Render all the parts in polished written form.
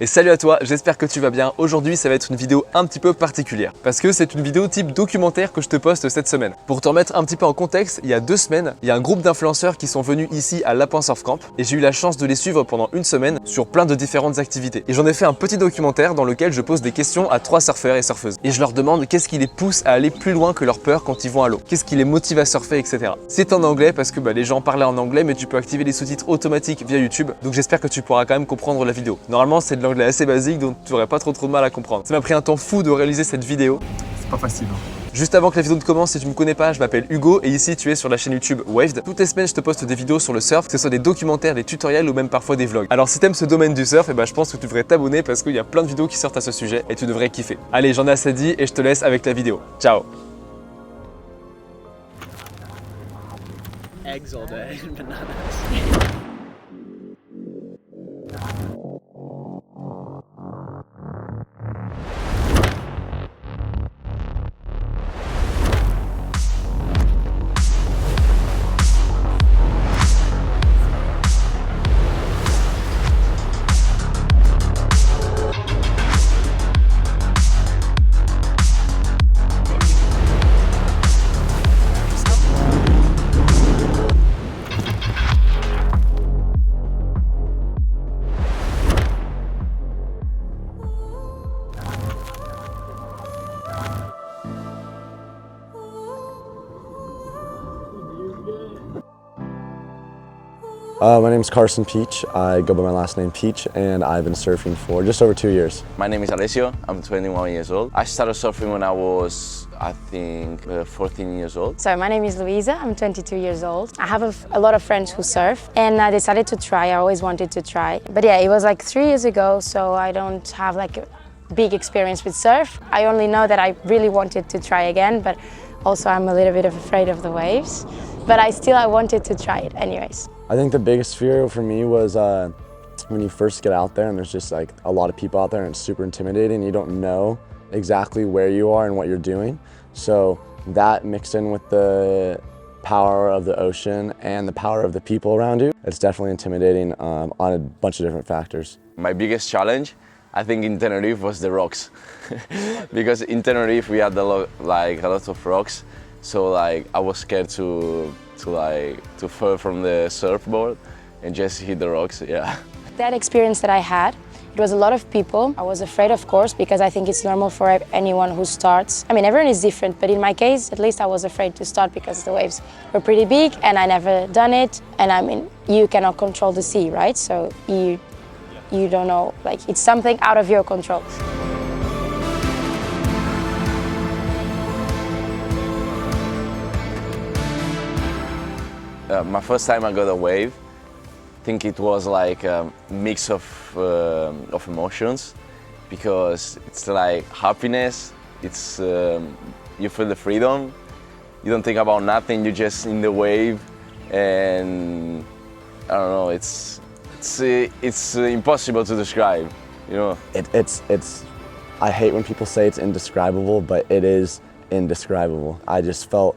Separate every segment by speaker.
Speaker 1: Et salut à toi, j'espère que tu vas bien. Aujourd'hui ça va être une vidéo un petit peu particulière parce que c'est une vidéo type documentaire que je te poste cette semaine. Pour te remettre un petit peu en contexte, il y a 2 semaines, il y a un groupe d'influenceurs qui sont venus ici à Lapin Surfcamp et j'ai eu la chance de les suivre pendant une semaine sur plein de différentes activités. Et j'en ai fait un petit documentaire dans lequel je pose des questions à 3 surfeurs et surfeuses. Et je leur demande qu'est-ce qui les pousse à aller plus loin que leur peur quand ils vont à l'eau. Qu'est-ce qui les motive à surfer, etc. C'est en anglais parce que les gens parlaient en anglais, mais tu peux activer les sous-titres automatiques via YouTube. Donc j'espère que tu pourras quand même comprendre la vidéo. Normalement c'est de l'anglais assez basique, donc tu n'aurais pas trop de mal à comprendre. Ça m'a pris un temps fou de réaliser cette vidéo.
Speaker 2: C'est pas facile.
Speaker 1: Juste avant que la vidéo ne commence, si tu ne me connais pas, je m'appelle Hugo et ici tu es sur la chaîne YouTube Waved. Toutes les semaines je te poste des vidéos sur le surf, que ce soit des documentaires, des tutoriels ou même parfois des vlogs. Alors si t'aimes ce domaine du surf, je pense que tu devrais t'abonner parce qu'il y a plein de vidéos qui sortent à ce sujet et tu devrais kiffer. Allez, j'en ai assez dit et je te laisse avec la vidéo. Ciao.
Speaker 3: Eggs all day and bananas.
Speaker 4: My name is Carson Peach. I go by my last name Peach, and I've been surfing for just over 2 years.
Speaker 5: My name is Alessio. I'm 21 years old. I started surfing when I was, I think, 14 years old.
Speaker 6: So my name is Louisa. I'm 22 years old. I have a lot of friends who surf, and I decided to try. I always wanted to try. But yeah, it was like 3 years ago, so I don't have like a big experience with surf. I only know that I really wanted to try again, but also I'm a little bit afraid of the waves. But I wanted to try it anyways.
Speaker 4: I think the biggest fear for me was when you first get out there and there's just like a lot of people out there and it's super intimidating. You don't know exactly where you are and what you're doing. So that mixed in with the power of the ocean and the power of the people around you, it's definitely intimidating on a bunch of different factors.
Speaker 5: My biggest challenge, I think, in Tenerife was the rocks. Because in Tenerife we had a lot of rocks. So I was scared to fall from the surfboard and just hit the rocks, yeah.
Speaker 6: That experience that I had, it was a lot of people. I was afraid, of course, because I think it's normal for anyone who starts. I mean, everyone is different, but in my case, at least I was afraid to start because the waves were pretty big and I never done it. And I mean, you cannot control the sea, right? So you don't know, it's something out of your control.
Speaker 5: My first time I got a wave, I think it was like a mix of emotions, because it's like happiness, it's you feel the freedom, you don't think about nothing, you're just in the wave, and I don't know, it's impossible to describe, you know.
Speaker 4: I hate when people say it's indescribable, but it is indescribable. I just felt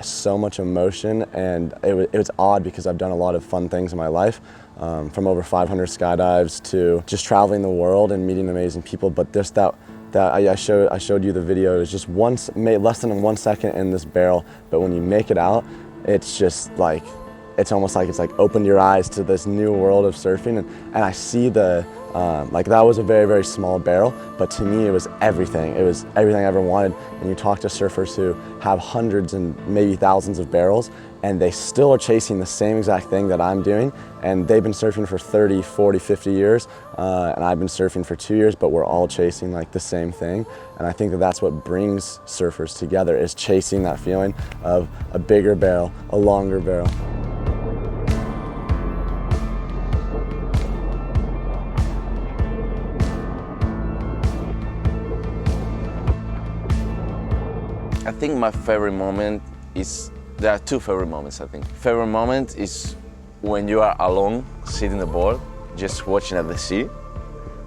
Speaker 4: so much emotion, and it was odd because I've done a lot of fun things in my life, from over 500 skydives to just traveling the world and meeting amazing people. But just that I showed you the video. It was just less than 1 second in this barrel, but when you make it out, it's just like it's almost like opened your eyes to this new world of surfing, and I see the that was a very, very small barrel, but to me it was everything. It was everything I ever wanted. And you talk to surfers who have hundreds and maybe thousands of barrels, and they still are chasing the same exact thing that I'm doing, and they've been surfing for 30, 40, 50 years, and I've been surfing for 2 years, but we're all chasing the same thing. And I think that's what brings surfers together, is chasing that feeling of a bigger barrel, a longer barrel.
Speaker 5: I think my favorite moment is, there are 2 favorite moments, I think. Favorite moment is when you are alone, sitting the board, just watching at the sea.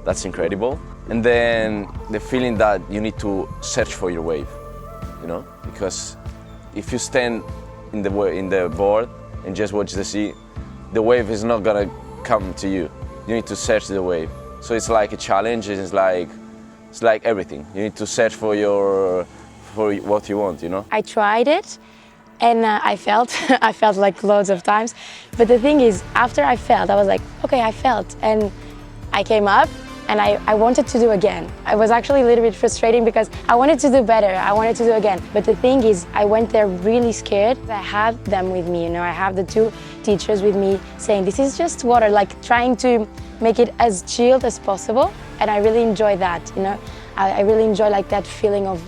Speaker 5: That's incredible. And then the feeling that you need to search for your wave, you know? Because if you stand in the board and just watch the sea, the wave is not gonna come to you. You need to search the wave. So it's like a challenge. It's like everything. You need to search for what you want, you know.
Speaker 6: I tried it, and I felt I felt like loads of times. But the thing is, after I felt, I was like, okay, I felt, and I came up. And I wanted to do again. I was actually a little bit frustrating because I wanted to do better, I wanted to do again. But the thing is, I went there really scared. I had them with me, you know, I have the two teachers with me saying, this is just water, like trying to make it as chilled as possible. And I really enjoy that, you know. I really enjoy like that feeling of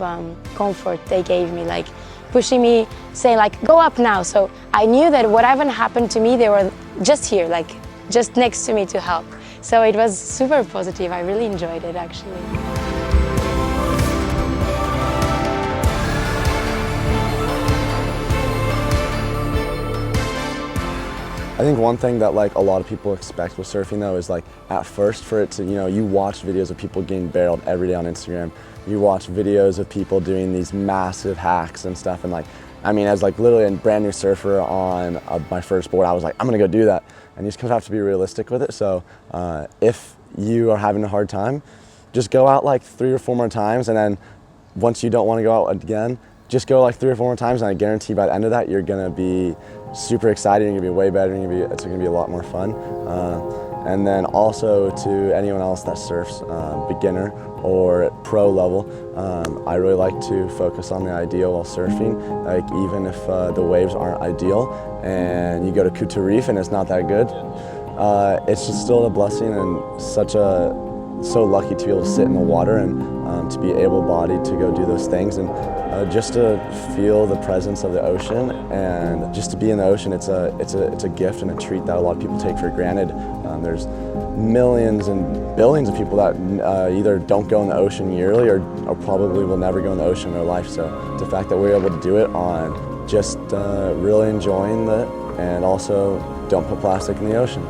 Speaker 6: comfort they gave me, like pushing me, saying like, go up now. So I knew that whatever happened to me, they were just here, like just next to me to help. So it was super positive. I really enjoyed it, actually.
Speaker 4: I think one thing that like a lot of people expect with surfing though is like at first for it to, you know, you watch videos of people getting barreled every day on Instagram. You watch videos of people doing these massive hacks and stuff, and like, I mean, as like literally a brand new surfer on my first board, I was like, I'm gonna go do that. And you just kind of have to be realistic with it. So if you are having a hard time, just go out like 3 or 4 more times, and then once you don't want to go out again, just go like 3 or 4 more times, and I guarantee by the end of that, you're gonna be super excited, you're gonna be way better, it's gonna be a lot more fun. And then also to anyone else that surfs, beginner or pro level, I really like to focus on the ideal while surfing. Like even if the waves aren't ideal and you go to Kuta Reef and it's not that good, it's just still a blessing and so lucky to be able to sit in the water and to be able-bodied to go do those things, and just to feel the presence of the ocean, and just to be in the ocean, it's a gift and a treat that a lot of people take for granted. There's millions and billions of people that either don't go in the ocean yearly or probably will never go in the ocean in their life. So the fact that we're able to do it on just really enjoying it, and also don't put plastic in the ocean.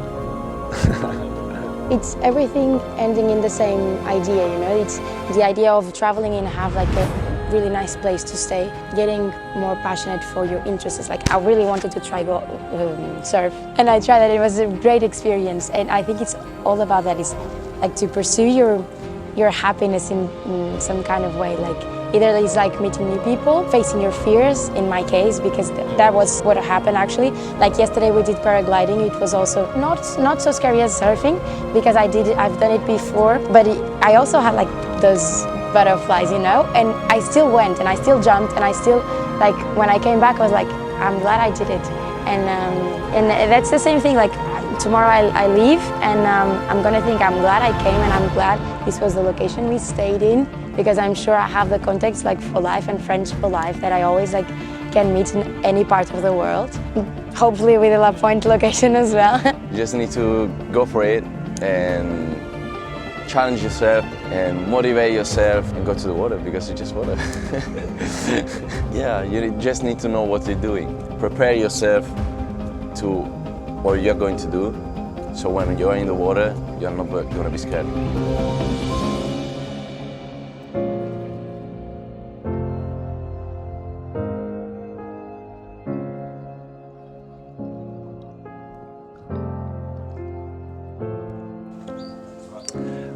Speaker 6: It's everything ending in the same idea, you know. It's the idea of traveling and have like a really nice place to stay, getting more passionate for your interests. Like I really wanted to try go surf, and I tried it. It was a great experience, and I think it's all about that. It's like to pursue your happiness in some kind of way. Like either it's like meeting new people, facing your fears. In my case, because that was what happened actually. Like yesterday we did paragliding. It was also not so scary as surfing because I've done it before, but I also had like those butterflies, you know, and I still went and I still jumped, and I still, like when I came back I was like, I'm glad I did it. And that's the same thing, like tomorrow I leave, and I'm gonna think I'm glad I came, and I'm glad this was the location we stayed in, because I'm sure I have the contacts like for life and friends for life that I always like can meet in any part of the world. Hopefully with a La Pointe location as well.
Speaker 5: You just need to go for it and challenge yourself and motivate yourself and go to the water, because it's just water. Yeah, you just need to know what you're doing. Prepare yourself to what you're going to do, so when you're in the water, you're not going to be scared.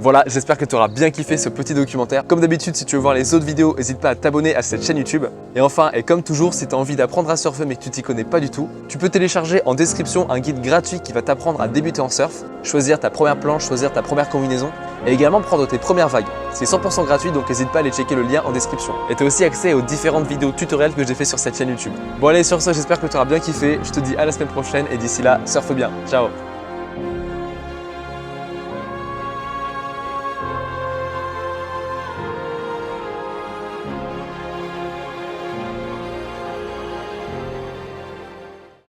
Speaker 1: Voilà, j'espère que tu auras bien kiffé ce petit documentaire. Comme d'habitude, si tu veux voir les autres vidéos, n'hésite pas à t'abonner à cette chaîne YouTube. Et enfin, et comme toujours, si tu as envie d'apprendre à surfer mais que tu t'y connais pas du tout, tu peux télécharger en description un guide gratuit qui va t'apprendre à débuter en surf, choisir ta première planche, choisir ta première combinaison et également prendre tes premières vagues. C'est 100% gratuit, donc n'hésite pas à aller checker le lien en description. Et tu as aussi accès aux différentes vidéos tutoriels que j'ai fait sur cette chaîne YouTube. Bon allez, sur ce, j'espère que tu auras bien kiffé. Je te dis à la semaine prochaine et d'ici là, surfe bien. Ciao!